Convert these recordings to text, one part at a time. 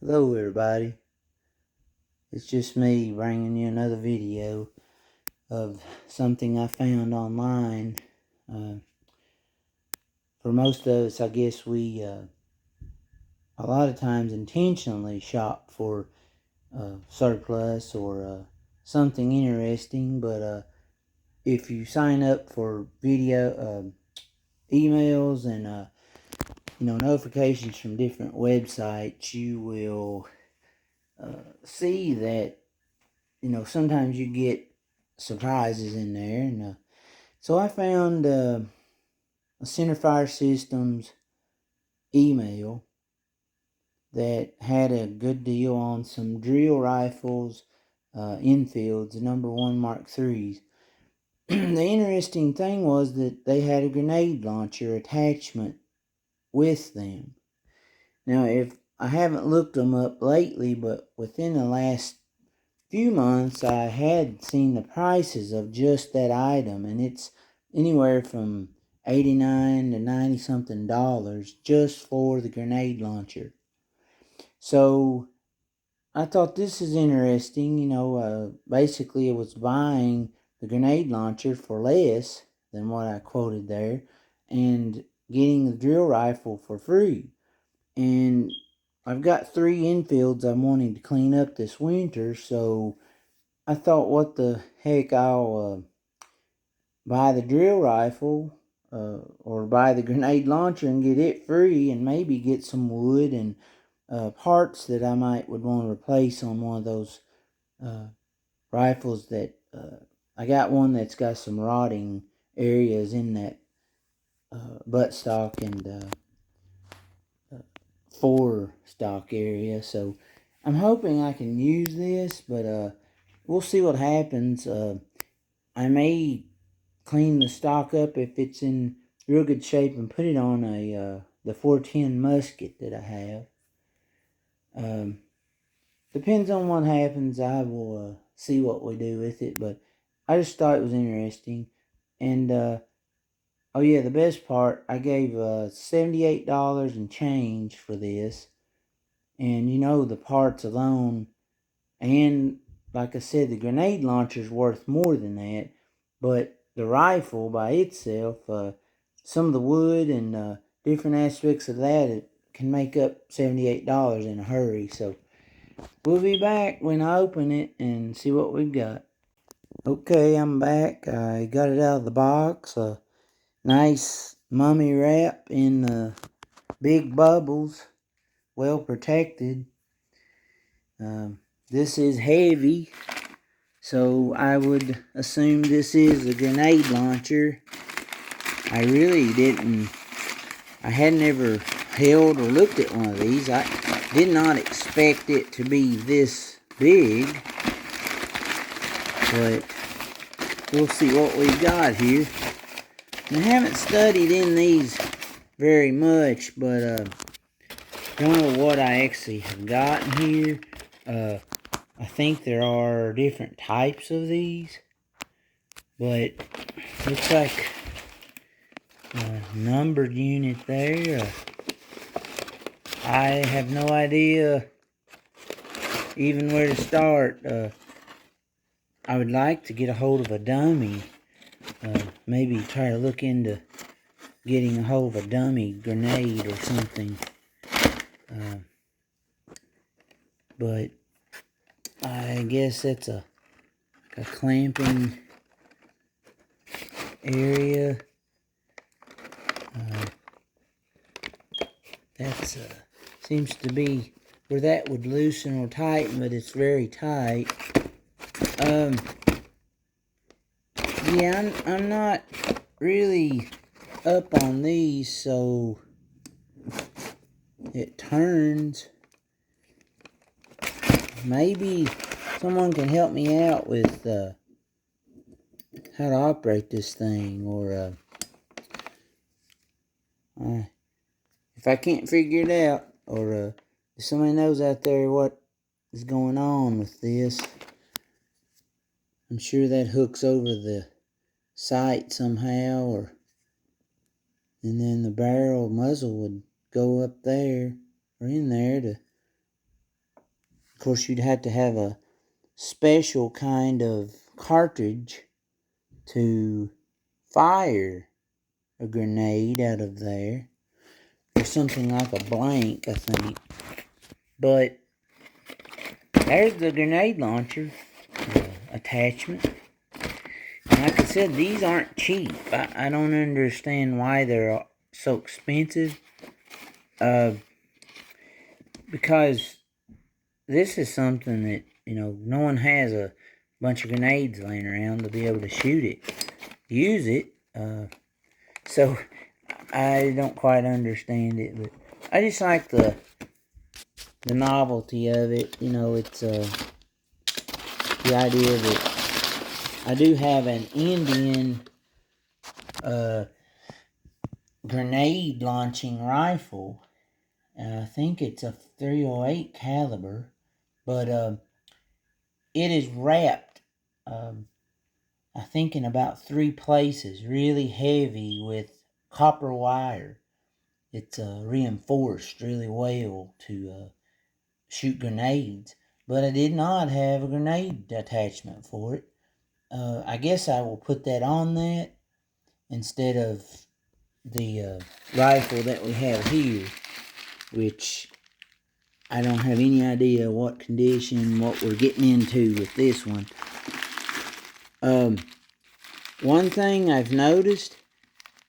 Hello everybody, it's just me bringing you another video of something I found online. For most of us, I guess we a lot of times intentionally shop for surplus or something interesting, but if you sign up for video emails and notifications from different websites, you will see that sometimes you get surprises in there. And so I found a Centerfire Systems email that had a good deal on some drill rifles, Enfields, the No1 Mk3s. The interesting thing was that they had a grenade launcher attachment with them. Now, if I haven't looked them up lately, but within the last few months I had seen the prices of just that item, and it's anywhere from $89 to $90 something just for the grenade launcher. So I thought this is interesting. Basically it was buying the grenade launcher for less than what I quoted there and getting the drill rifle for free. And I've got 3 infields I'm wanting to clean up this winter, so I thought, what the heck, I'll buy the drill rifle or buy the grenade launcher and get it free, and maybe get some wood and parts that I would want to replace on one of those rifles that I got one that's got some rotting areas in that buttstock and forestock area. So I'm hoping I can use this, but we'll see what happens. I may clean the stock up if it's in real good shape and put it on the 410 musket that I have. Depends on what happens. I will see what we do with it, but I just thought it was interesting. And oh yeah, the best part, I gave $78 and change for this, and the parts alone, and like I said, the grenade launcher is worth more than that, but the rifle by itself, some of the wood and different aspects of that, it can make up $78 in a hurry. So we'll be back when I open it and see what we've got. Okay, I'm back. I got it out of the box. Nice mummy wrap in big bubbles, well protected. This is heavy, so I would assume this is a grenade launcher. I hadn't ever held or looked at one of these. I did not expect it to be this big, but we'll see what we've got here. I haven't studied in these very much, but don't know what I actually have gotten here. I think there are different types of these, but looks like a numbered unit there. I have no idea even where to start. I would like to get a hold of a dummy. Maybe try to look into getting a hold of a dummy grenade or something. But I guess that's a clamping area. That's seems to be where that would loosen or tighten, but it's very tight. Yeah, I'm not really up on these, so it turns. Maybe someone can help me out with how to operate this thing, or if I can't figure it out, or if somebody knows out there what is going on with this. I'm sure that hooks over the sight somehow, and then the barrel muzzle would go up there or in there to Of course, you'd have to have a special kind of cartridge to fire a grenade out of there, or something like a blank, I think. But there's the grenade launcher attachment. And like I said, these aren't cheap. I don't understand why they're so expensive. Because this is something that, no one has a bunch of grenades laying around to be able to shoot it, use it. So I don't quite understand it, but I just like the novelty of it. It's the idea that I do have an Indian grenade launching rifle. I think it's a 308 caliber, but it is wrapped, I think, in about 3 places, really heavy with copper wire. It's reinforced really well to shoot grenades, but I did not have a grenade attachment for it. I guess I will put that on that instead of the rifle that we have here, which I don't have any idea what condition, what we're getting into with this one. One thing I've noticed,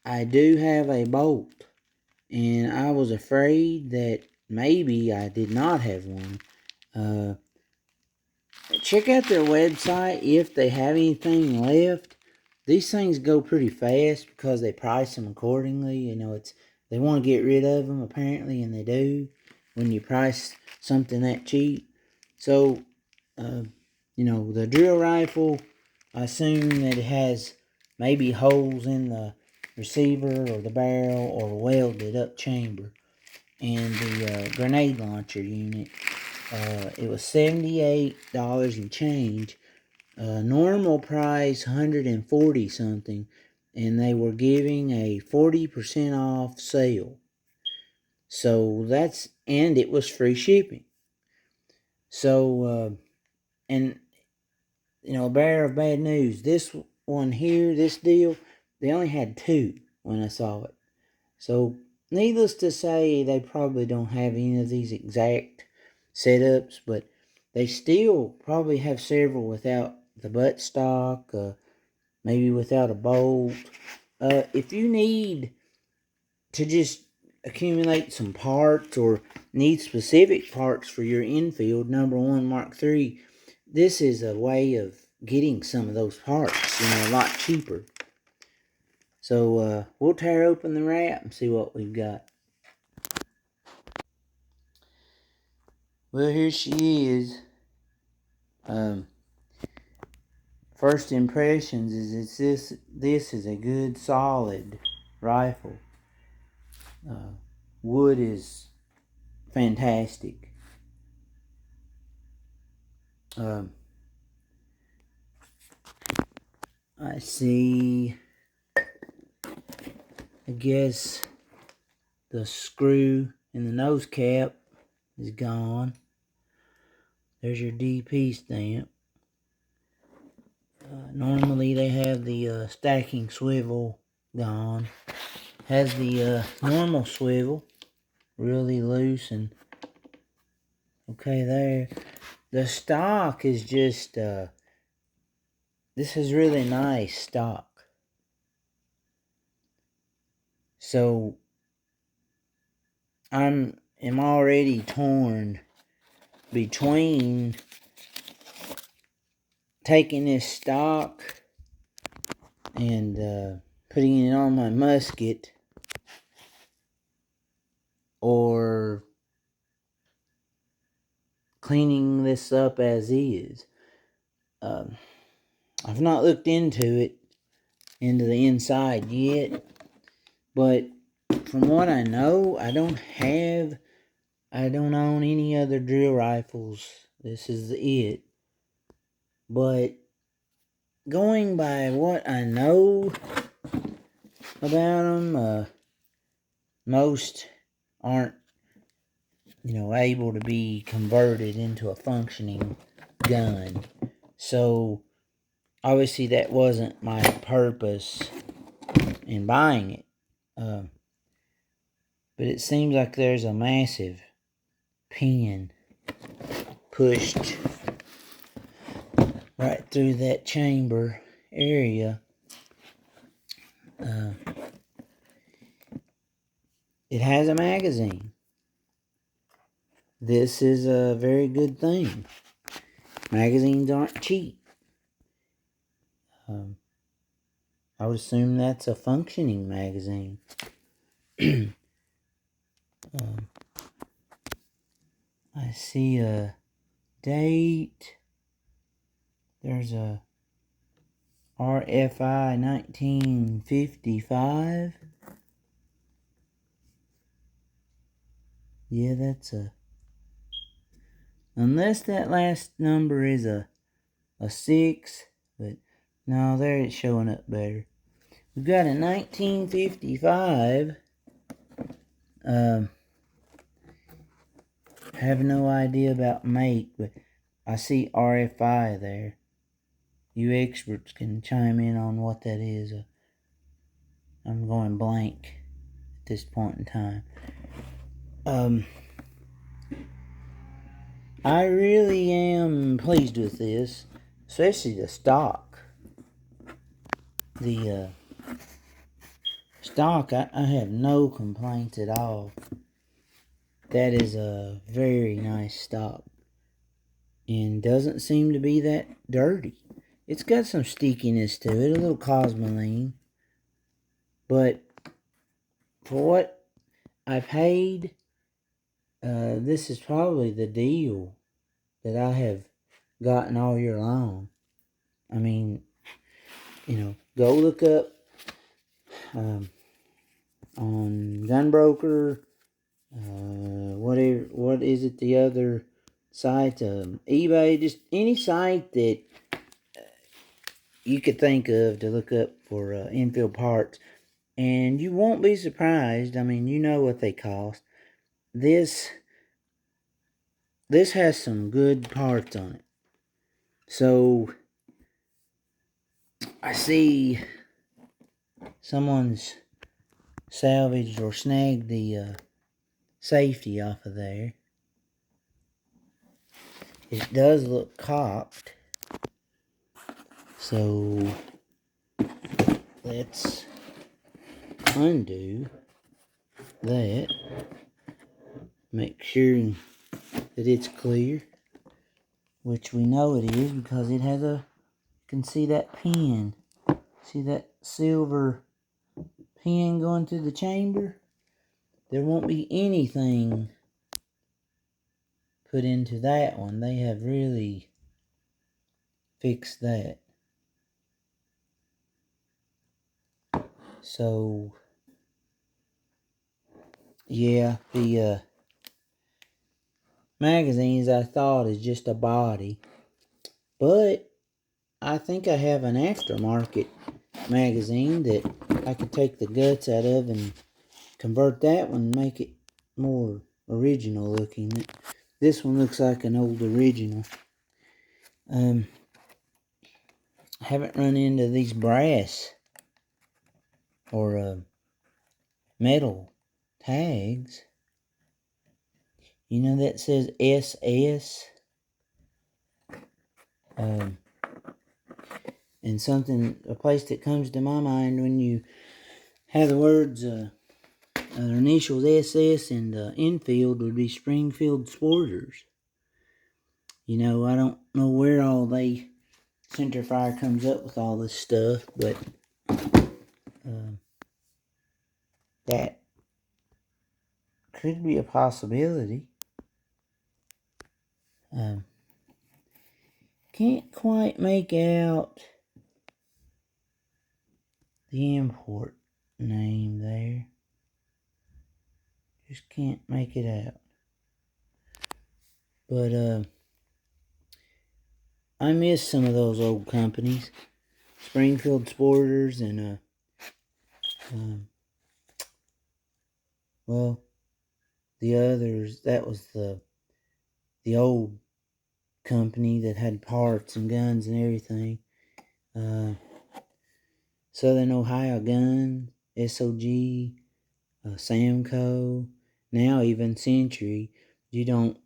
I do have a bolt, and I was afraid that maybe I did not have one. Check out their website if they have anything left. These things go pretty fast because they price them accordingly. They want to get rid of them apparently, and they do when you price something that cheap. So, the drill rifle, I assume that it has maybe holes in the receiver or the barrel or a welded up chamber. And the grenade launcher unit, it was $78 and change. Normal price $140 something, and they were giving a 40% off sale. So and it was free shipping. So, and a bearer of bad news. This one here, this deal, they only had 2 when I saw it. So, needless to say, they probably don't have any of these exact setups, but they still probably have several without the buttstock, maybe without a bolt. If you need to just accumulate some parts or need specific parts for your infield No1 Mark III, this is a way of getting some of those parts, a lot cheaper. So we'll tear open the wrap and see what we've got. Well, here she is. First impressions is this is a good solid rifle. Wood is fantastic. I see, I guess the screw in the nose cap is gone. There's your DP stamp. Normally they have the stacking swivel gone. Has the normal swivel, really loose and okay there. The stock is just, this is really nice stock. So, am already torn between taking this stock and putting it on my musket, or cleaning this up as is. I've not looked into the inside yet, but from what I know, I don't own any other drill rifles. This is it. But going by what I know about them, most aren't able to be converted into a functioning gun. So obviously that wasn't my purpose in buying it. But it seems like there's a massive pin pushed right through that chamber area. It has a magazine. This is a very good thing. Magazines aren't cheap. I would assume that's a functioning magazine. I see a date. There's a RFI 1955. Yeah, that's a... Unless that last number is a 6. But no, there it's showing up better. We've got a 1955. Have no idea about make, but I see RFI there. You experts can chime in on what that is. I'm going blank at this point in time. I really am pleased with this, especially the stock. The stock, I have no complaints at all. That is a very nice stock, and doesn't seem to be that dirty. It's got some stickiness to it, a little cosmoline, but for what I paid, this is probably the deal that I have gotten all year long. I mean, go look up on Gunbroker, what is it, the other site, eBay, just any site that you could think of to look up for infield parts, and you won't be surprised. I mean, you know what they cost. This has some good parts on it. So I see someone's salvaged or snagged the safety off of there. It does look cocked. So let's undo that. Make sure that it's clear, which we know it is because it has you can see that pin. See that silver pin going through the chamber? There won't be anything put into that one. They have really fixed that. So yeah, the magazines, I thought, is just a body, but I think I have an aftermarket magazine that I could take the guts out of and convert that one and make it more original looking. This one looks like an old original. I haven't run into these brass or metal tags. That says SS. And a place that comes to my mind when you have the words, their initials SS and infield would be Springfield Sporters. I don't know where all Centerfire comes up with all this stuff, but that could be a possibility. Can't quite make out the import name there. Just can't make it out. But I miss some of those old companies. Springfield Sporters and well, the others, that was the old company that had parts and guns and everything. Southern Ohio Gun, SOG, Samco, now even Century. You don't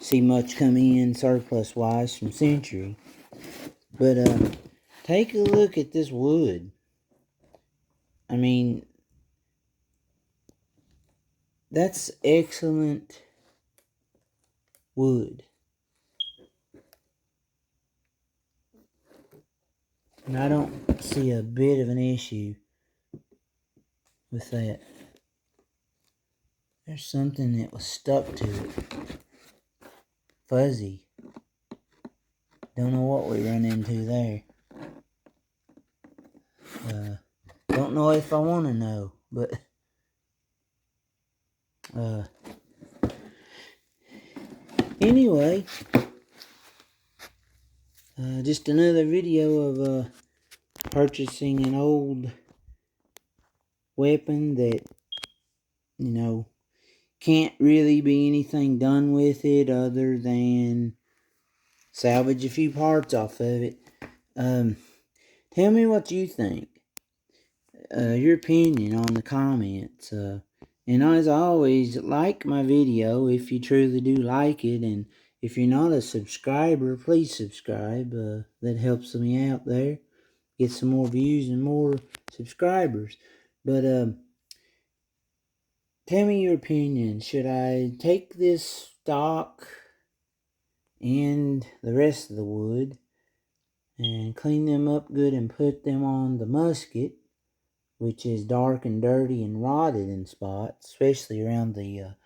see much come in surplus wise from Century. But take a look at this wood. I mean, that's excellent wood. And I don't see a bit of an issue with that. There's something that was stuck to it. Fuzzy. Don't know what we run into there. Don't know if I want to know, but anyway, just another video of purchasing an old weapon that, you know, can't really be anything done with it other than salvage a few parts off of it. Tell me what you think. Your opinion on the comments. And as always, like my video if you truly do like it. And if you're not a subscriber, please subscribe. That helps me out there. Get some more views and more subscribers. But tell me your opinion. Should I take this stock and the rest of the wood and clean them up good and put them on the musket, which is dark and dirty and rotted in spots, especially around the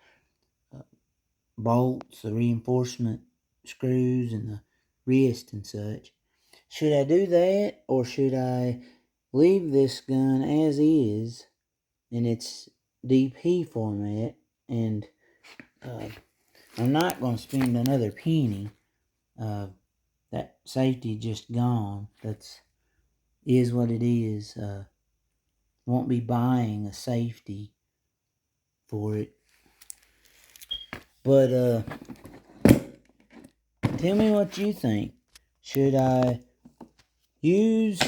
bolts, the reinforcement screws, and the wrist and such? Should I do that, or should I leave this gun as is in its DP format? And I'm not going to spend another penny. That safety just gone. That's is what it is. Won't be buying a safety for it. But tell me what you think. Should I use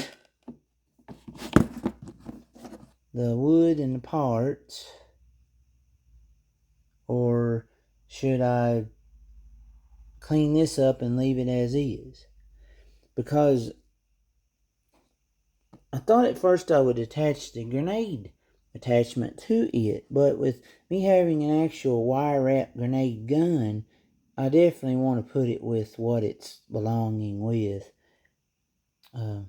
the wood and the parts, or should I clean this up and leave it as is? Because I thought at first I would attach the grenade attachment to it, but with me having an actual wire wrap grenade gun, I definitely want to put it with what it's belonging with. I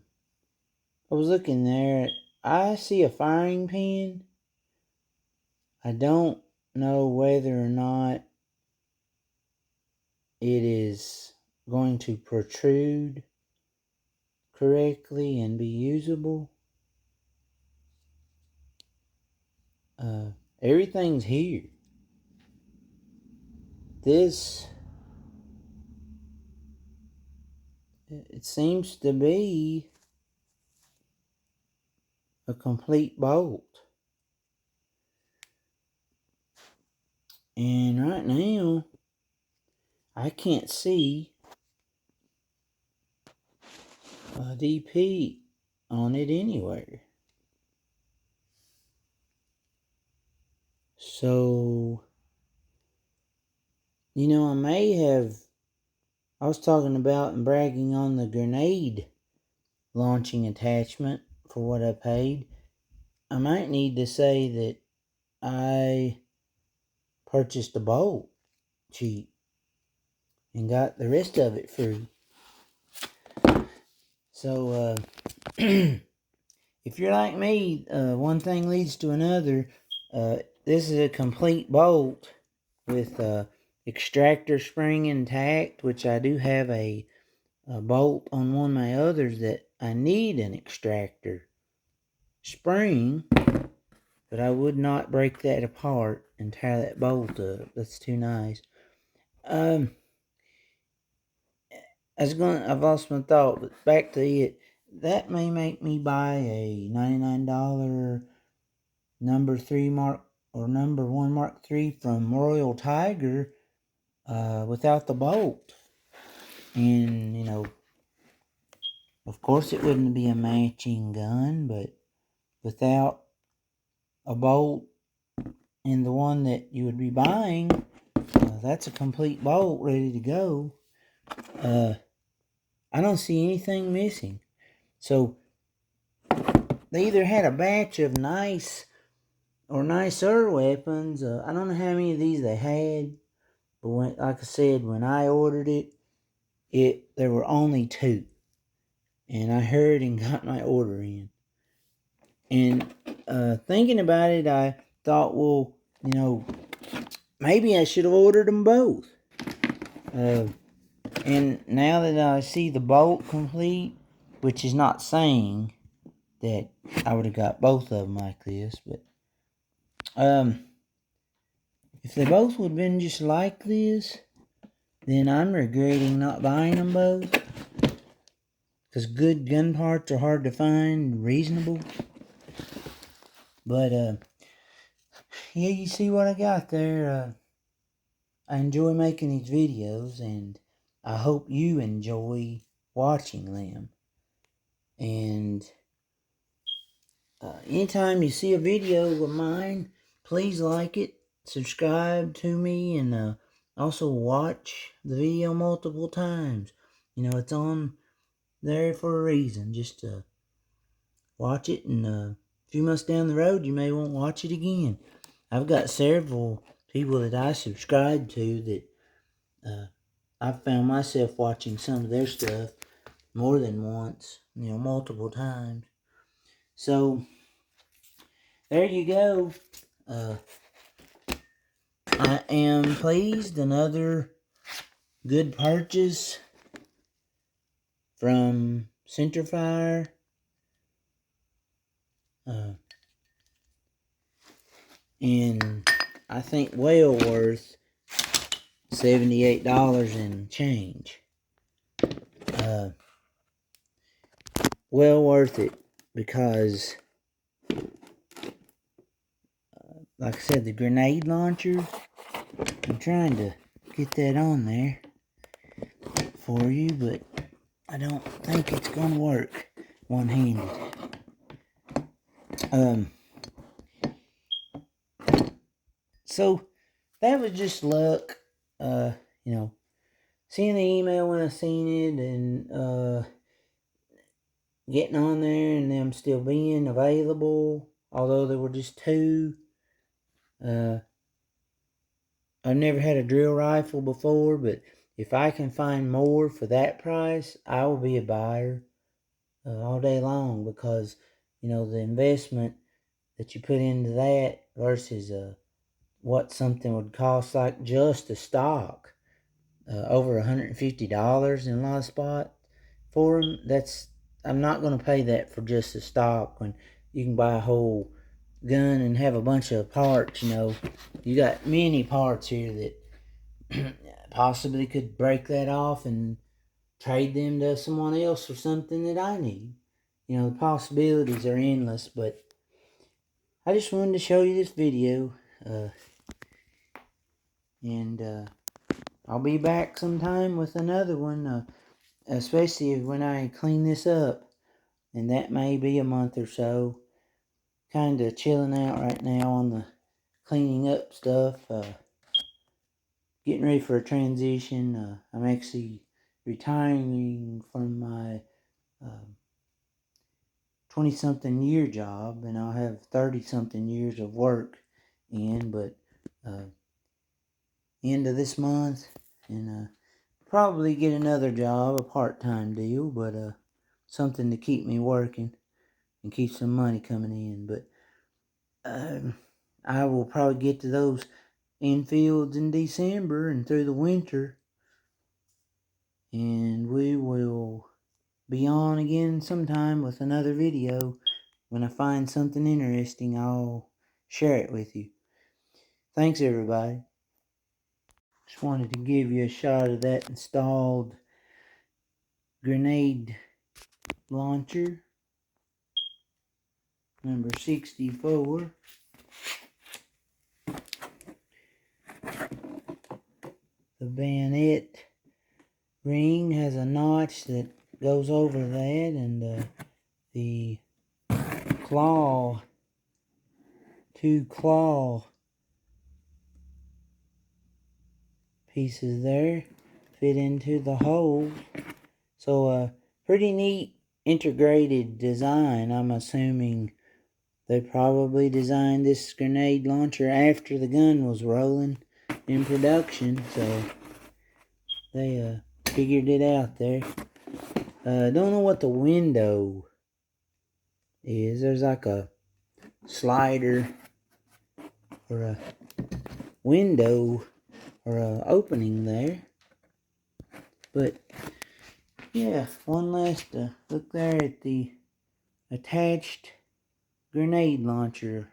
was looking there. I see a firing pin. I don't know whether or not it is going to protrude correctly and be usable. Everything's here. This, it seems to be a complete bolt. And right now, I can't see a DP on it anywhere. So, you know, I was talking about and bragging on the grenade launching attachment for what I paid. I might need to say that I purchased a bolt cheap and got the rest of it free. So, if you're like me, one thing leads to another. This is a complete bolt with extractor spring intact, which I do have a bolt on one of my others that I need an extractor spring, but I would not break that apart and tear that bolt up. That's too nice. I've lost my thought, but back to it. That may make me buy a $99 number 3 Mark or number 1 Mark III from Royal Tiger without the bolt. And, you know, of course it wouldn't be a matching gun, but without a bolt in the one that you would be buying, that's a complete bolt ready to go. I don't see anything missing. So they either had a batch of nice or nicer weapons. I don't know how many of these they had, but like I said, when I ordered it there were only 2, and I hurried and got my order in. And thinking about it, I thought, well, you know, maybe I should have ordered them both. And now that I see the bolt complete, which is not saying that I would have got both of them like this, but if they both would have been just like this, then I'm regretting not buying them both. Because good gun parts are hard to find, reasonable. But, yeah, you see what I got there. I enjoy making these videos, and I hope you enjoy watching them. And anytime you see a video of mine, please like it, subscribe to me, and also watch the video multiple times. You know, it's on there for a reason. Just watch it, and a few months down the road, you may want to watch it again. I've got several people that I subscribe to that I've found myself watching some of their stuff more than once, you know, multiple times. So, there you go. I am pleased. Another good purchase from Centerfire. And I think well worth $78 and change. Well worth it because, like I said, the grenade launcher, I'm trying to get that on there for you, but I don't think it's gonna work one-handed. So that was just luck. You know, seeing the email when I seen it, and getting on there and them still being available, although there were just 2. I've never had a drill rifle before, but if I can find more for that price, I will be a buyer all day long, because, you know, the investment that you put into that versus what something would cost, like just a stock, over $150 in a lot of spots for them. I'm not going to pay that for just a stock when you can buy a whole gun and have a bunch of parts. You know, you got many parts here that possibly could break that off and trade them to someone else for something that I need. You know, the possibilities are endless, but I just wanted to show you this video, and I'll be back sometime with another one, especially when I clean this up, and that may be a month or so. Kind of chilling out right now on the cleaning up stuff, getting ready for a transition. I'm actually retiring from my 20-something year job, and I'll have 30-something years of work but end of this month, and probably get another job, a part-time deal, but something to keep me working and keep some money coming in. But I will probably get to those infields in December and through the winter, and we will be on again sometime with another video. When I find something interesting, I'll share it with you. Thanks, everybody. Just wanted to give you a shot of that installed grenade launcher, number 64. The bayonet ring has a notch that goes over that, and the two claw pieces there fit into the hole. So pretty neat integrated design. I'm assuming they probably designed this grenade launcher after the gun was rolling in production, so they figured it out there. Don't know what the window is. There's like a slider or a window or a opening there. But yeah, one last look there at the attached grenade launcher